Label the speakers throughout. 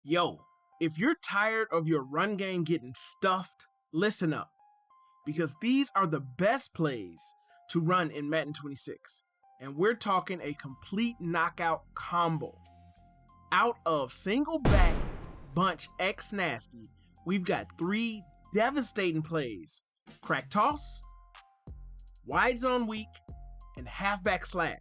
Speaker 1: Yo, if you're tired of your run game getting stuffed, listen up, because these are the best plays to run in Madden 26. And we're talking a complete knockout combo. Out of Singleback Bunch X Nasty, we've got 3 devastating plays: crack toss, wide zone weak, and halfback slash.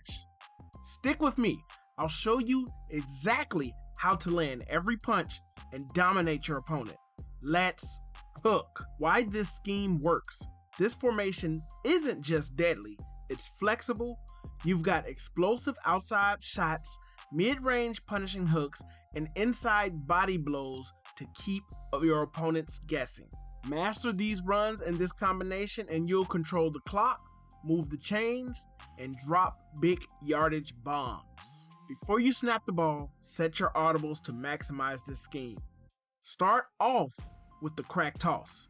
Speaker 1: Stick with me, I'll show you exactly how to land every punch and dominate your opponent. Let's hook. Why this scheme works. This formation isn't just deadly, it's flexible. You've got explosive outside shots, mid-range punishing hooks, and inside body blows to keep your opponents guessing. Master these runs in this combination and you'll control the clock, move the chains, and drop big yardage bombs. Before you snap the ball, set your audibles to maximize this scheme. Start off with the crack toss.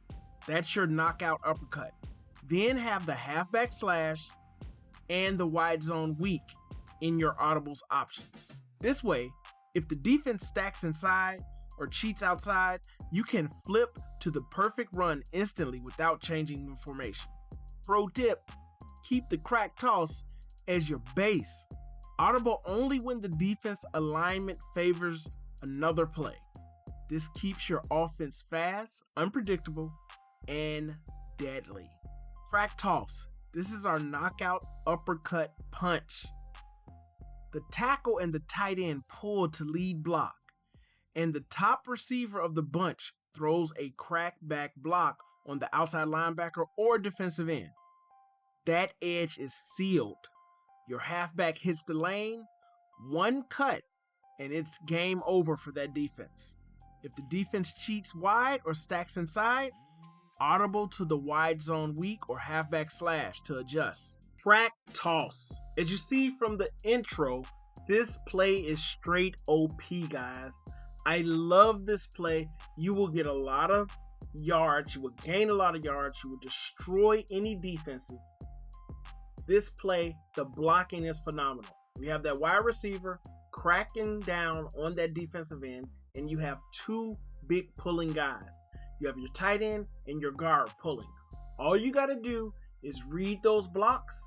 Speaker 1: That's your knockout uppercut. Then have the halfback slash and the wide zone weak in your audibles options. This way, if the defense stacks inside or cheats outside, you can flip to the perfect run instantly without changing the formation. Pro tip, keep the crack toss as your base. Audible only when the defense alignment favors another play. This keeps your offense fast, unpredictable, and deadly. Crack toss. This is our knockout uppercut punch. The tackle and the tight end pull to lead block, and the top receiver of the bunch throws a crack back block on the outside linebacker or defensive end. That edge is sealed. Your halfback hits the lane, one cut, and it's game over for that defense. If the defense cheats wide or stacks inside, audible to the wide zone weak or halfback slash to adjust. Crack toss. As you see from the intro, this play is straight OP, guys. I love this play. You will get a lot of yards. You will gain a lot of yards. You will destroy any defenses. This play, the blocking is phenomenal. We have that wide receiver cracking down on that defensive end, and you have 2 big pulling guys. You have your tight end and your guard pulling. All you got to do is read those blocks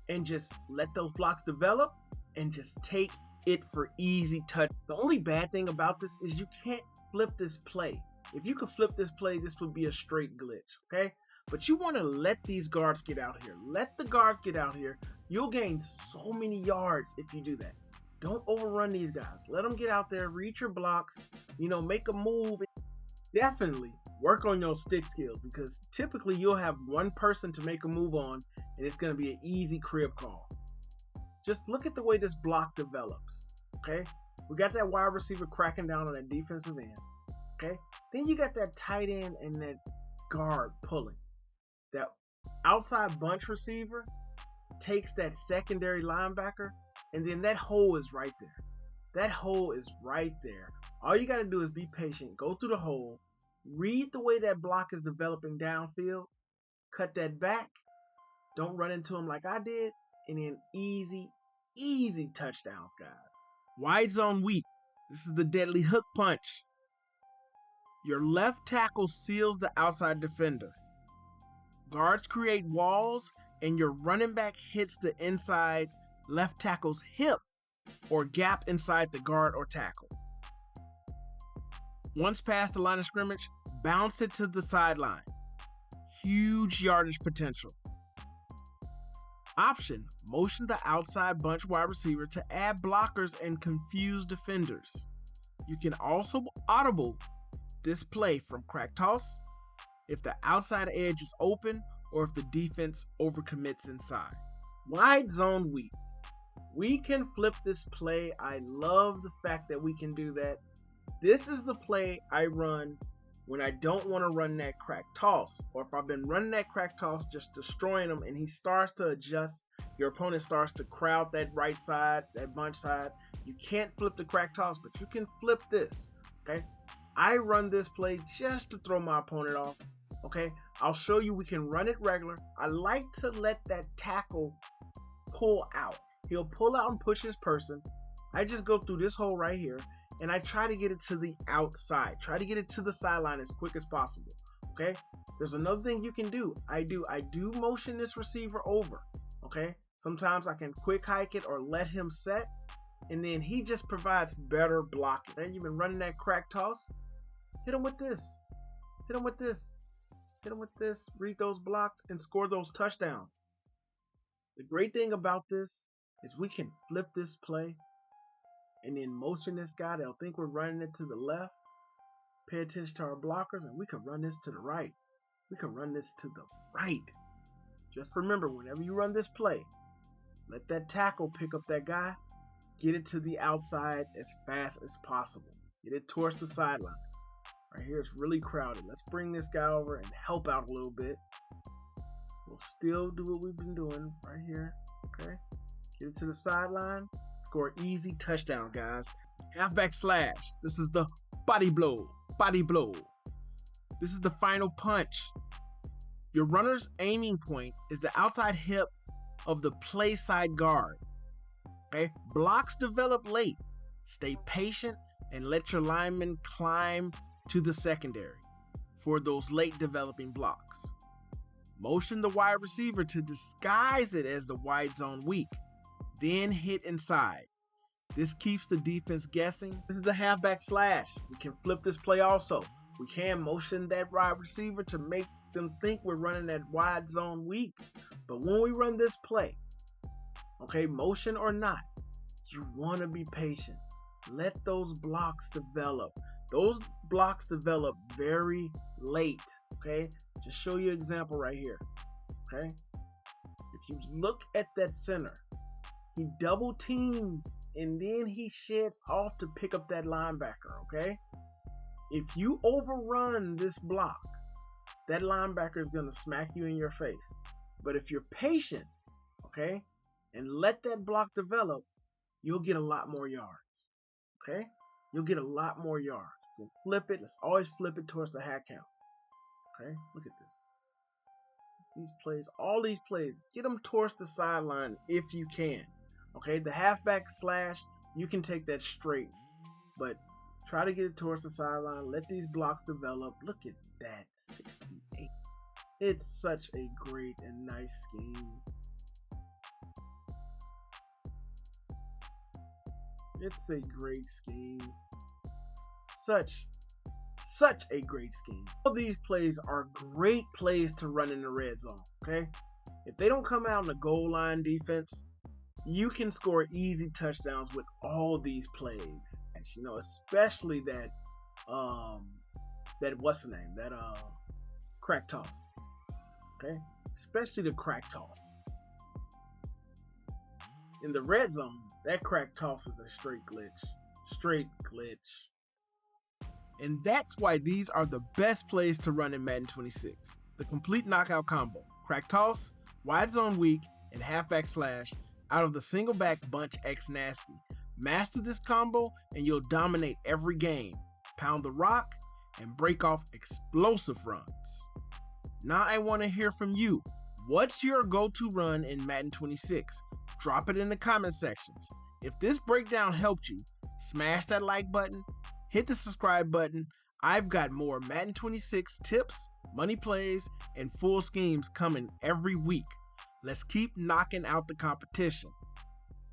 Speaker 1: and just let those blocks develop and just take it for easy touch. The only bad thing about this is you can't flip this play. If you could flip this play, this would be a straight glitch, okay? But you want to let these guards get out here. Let the guards get out here. You'll gain so many yards if you do that. Don't overrun these guys. Let them get out there, read your blocks, make a move. Definitely work on your stick skills, because typically you'll have one person to make a move on, and it's going to be an easy crib call. Just look at the way this block develops, okay? We got that wide receiver cracking down on that defensive end, okay? Then you got that tight end and that guard pulling. That outside bunch receiver takes that secondary linebacker, and then that hole is right there. That hole is right there. All you got to do is be patient, go through the hole, read the way that block is developing downfield, cut that back, don't run into him like I did, and then easy touchdowns, guys. Wide zone weak. This is the deadly hook punch. Your left tackle seals the outside defender. Guards create walls, and your running back hits the inside left tackle's hip or gap inside the guard or tackle. Once past the line of scrimmage, bounce it to the sideline. Huge yardage potential. Option: motion the outside bunch wide receiver to add blockers and confuse defenders. You can also audible this play from crack toss if the outside edge is open or if the defense overcommits inside. Wide zone weak. We can flip this play. I love the fact that we can do that. This is the play I run when I don't want to run that crack toss, or if I've been running that crack toss just destroying him and he starts to adjust, your opponent starts to crowd that right side, that bunch side. You can't flip the crack toss, but you can flip this, okay? I run this play just to throw my opponent off, okay? I'll show you we can run it regular. I like to let that tackle pull out. He'll pull out and push his person. I just go through this hole right here, and I try to get it to the outside. Try to get it to the sideline as quick as possible. Okay? There's another thing you can do. I do motion this receiver over. Okay? Sometimes I can quick hike it or let him set, and then he just provides better blocking. And you've been running that crack toss. Hit him with this. Hit him with this. Hit him with this. Read those blocks and score those touchdowns. The great thing about this is we can flip this play and then motion this guy. They'll think we're running it to the left. Pay attention to our blockers, and we can run this to the right. We can run this to the right. Just remember, whenever you run this play, let that tackle pick up that guy. Get it to the outside as fast as possible. Get it towards the sideline. Right here, it's really crowded. Let's bring this guy over and help out a little bit. We'll still do what we've been doing right here. Okay. Get it to the sideline. Score easy touchdown, guys. Halfback slash. This is the body blow. Body blow. This is the final punch. Your runner's aiming point is the outside hip of the play side guard. Okay. Blocks develop late. Stay patient and let your lineman climb to the secondary for those late developing blocks. Motion the wide receiver to disguise it as the wide zone weak, then hit inside. This keeps the defense guessing. This is the halfback slash. We can flip this play also. We can motion that wide receiver to make them think we're running that wide zone weak. But when we run this play, okay, motion or not, you want to be patient. Let those blocks develop. Those blocks develop very late, okay? Just show you an example right here, okay? If you look at that center, he double teams and then he sheds off to pick up that linebacker, okay? If you overrun this block, that linebacker is going to smack you in your face. But if you're patient, okay, and let that block develop, you'll get a lot more yards, okay? You'll get a lot more yards. We'll flip it. Let's always flip it towards the hat count. Okay, look at this. These plays, all these plays, get them towards the sideline if you can. Okay, the halfback slash, you can take that straight, but try to get it towards the sideline. Let these blocks develop. Look at that, 68. It's such a great and nice scheme. It's a great scheme. Such a great scheme. All these plays are great plays to run in the red zone, okay? If they don't come out in the goal line defense, you can score easy touchdowns with all these plays. And, you know, especially that what's the name? That crack toss. Okay? Especially the crack toss. In the red zone, that crack toss is a straight glitch. Straight glitch. And that's why these are the best plays to run in Madden 26. The complete knockout combo. Crack toss, wide zone weak, and halfback slash out of the Singleback Bunch X Nasty. Master this combo and you'll dominate every game. Pound the rock and break off explosive runs. Now I want to hear from you. What's your go-to run in Madden 26? Drop it in the comment sections. If this breakdown helped you, smash that like button, hit the subscribe button. I've got more Madden 26 tips, money plays, and full schemes coming every week. Let's keep knocking out the competition.